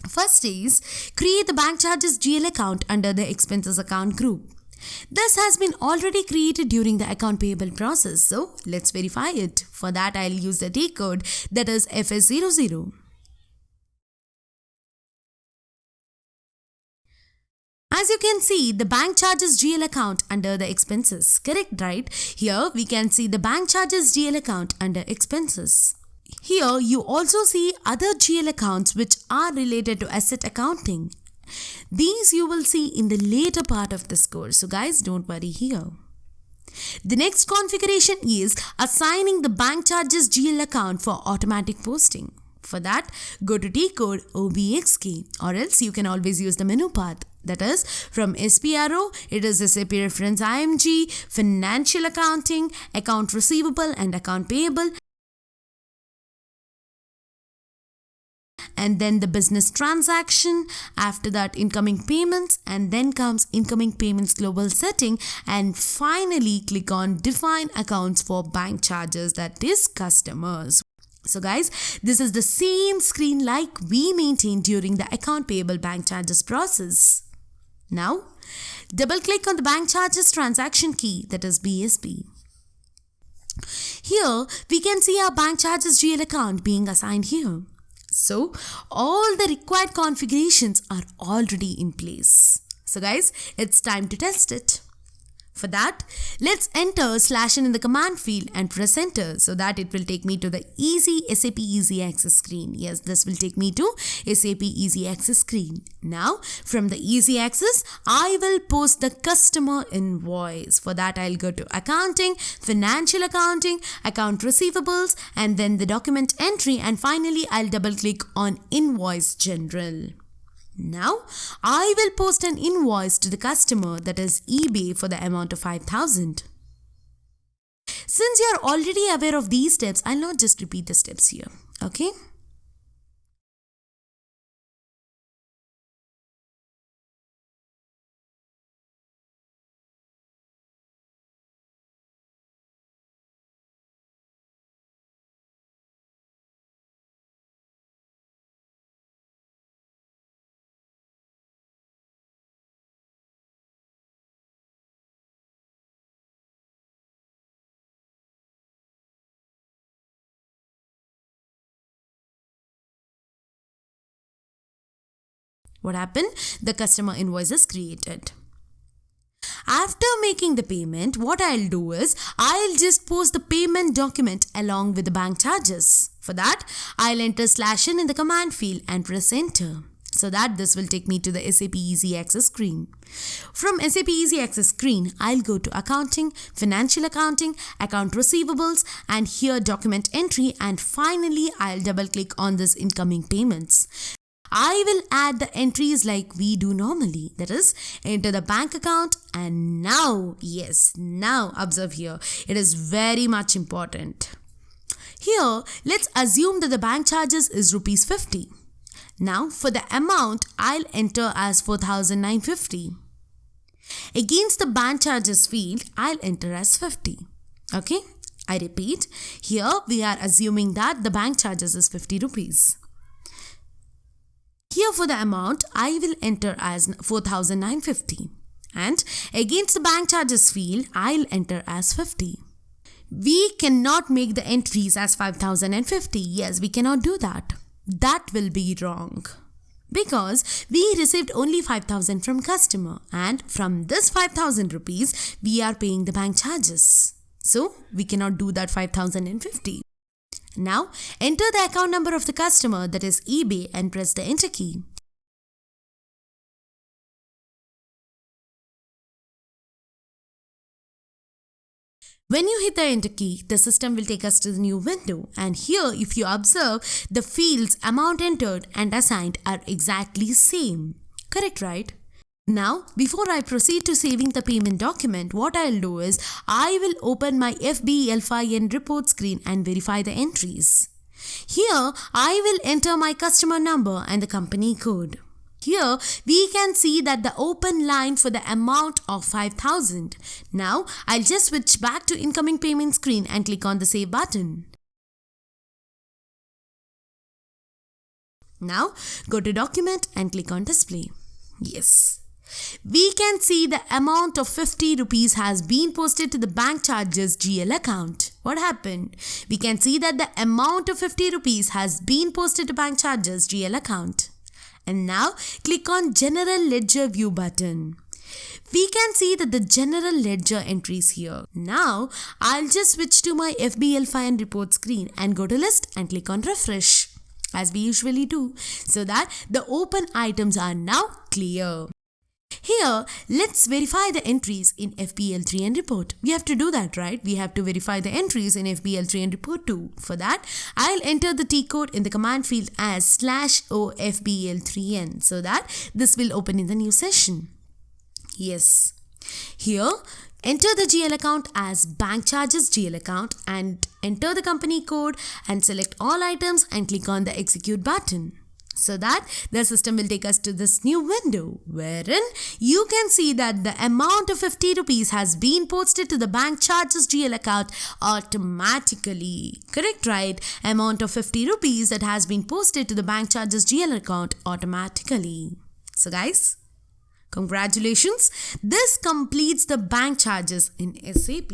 First is create the bank charges GL account under the expenses account group. This has been already created during the account payable process, so let's verify it. For that, I'll use the T code, that is FS00. As you can see, the bank charges GL account under the expenses. Correct, right? Here we can see the bank charges GL account under expenses. Here you also see other GL accounts which are related to asset accounting. These you will see in the later part of this course, so guys, don't worry here. The next configuration is assigning the bank charges GL account for automatic posting. For that, go to T code OBXK, or else you can always use the menu path. That is, from SPRO, it is SAP reference IMG, financial accounting, account receivable and account payable, and then the business transaction, after that incoming payments, and then comes incoming payments global setting, and finally click on define accounts for bank charges, that is customers. So guys, this is the same screen like we maintained during the account payable bank charges process. Now, double click on the bank charges transaction key, that is BSP. Here, we can see our bank charges GL account being assigned here. So, all the required configurations are already in place. So guys, it's time to test it. For that, let's enter /n in the command field and press enter, so that it will take me to the SAP Easy Access screen. Yes, this will take me to SAP Easy Access screen. Now, from the Easy Access, I will post the customer invoice. For that, I'll go to accounting, financial accounting, account receivables, and then the document entry, and finally, I'll double click on invoice general. Now, I will post an invoice to the customer, that is eBay, for the amount of 5,000. Since you are already aware of these steps, I'll not just repeat the steps here. Okay? What happened? The customer invoice is created. After making the payment, what I'll do is, I'll just post the payment document along with the bank charges. For that, I'll enter /n in the command field and press enter. So that this will take me to the SAP Easy Access screen. From SAP Easy Access screen, I'll go to accounting, financial accounting, account receivables, and here document entry, and finally I'll double click on this incoming payments. I will add the entries like we do normally, that is, enter the bank account, and now, yes, now observe here, it is very much important. Here, let's assume that the bank charges is rupees 50. Now, for the amount, I'll enter as 4,950. Against the bank charges field, I'll enter as 50. Okay, I repeat, here we are assuming that the bank charges is 50 rupees. Here for the amount, I will enter as 4,950, and against the bank charges field, I'll enter as 50. We cannot make the entries as 5,050. Yes, we cannot do that. That will be wrong, because we received only 5,000 from customer, and from this 5,000 rupees, we are paying the bank charges. So, we cannot do that 5,050. Now, enter the account number of the customer, that is eBay, and press the enter key. When you hit the enter key, the system will take us to the new window, and here if you observe, the fields amount entered and assigned are exactly same. Correct, right? Now, before I proceed to saving the payment document, what I'll do is, I will open my FBLFIN report screen and verify the entries. Here, I will enter my customer number and the company code. Here, we can see that the open line for the amount of 5,000. Now, I'll just switch back to incoming payment screen and click on the save button. Now go to document and click on display. Yes. We can see the amount of 50 rupees has been posted to the bank charges GL account. What happened? We can see that the amount of 50 rupees has been posted to bank charges GL account. And now click on General Ledger View button. We can see that the General Ledger entries here. Now I'll just switch to my FBL Fine report screen and go to list and click on refresh as we usually do, so that the open items are now clear. Here, let's verify the entries in FBL3 and report. We have to do that, right? We have to verify the entries in FBL3 and report too. For that, I'll enter the T code in the command field as /OFBL3N, so that this will open in the new session. Yes. Here, enter the GL account as bank charges GL account and enter the company code and select all items and click on the execute button, so that the system will take us to this new window wherein you can see that the amount of 50 rupees has been posted to the bank charges GL account automatically. Correct, right? Amount of 50 rupees that has been posted to the bank charges GL account automatically. So guys, congratulations. This completes the bank charges in SAP.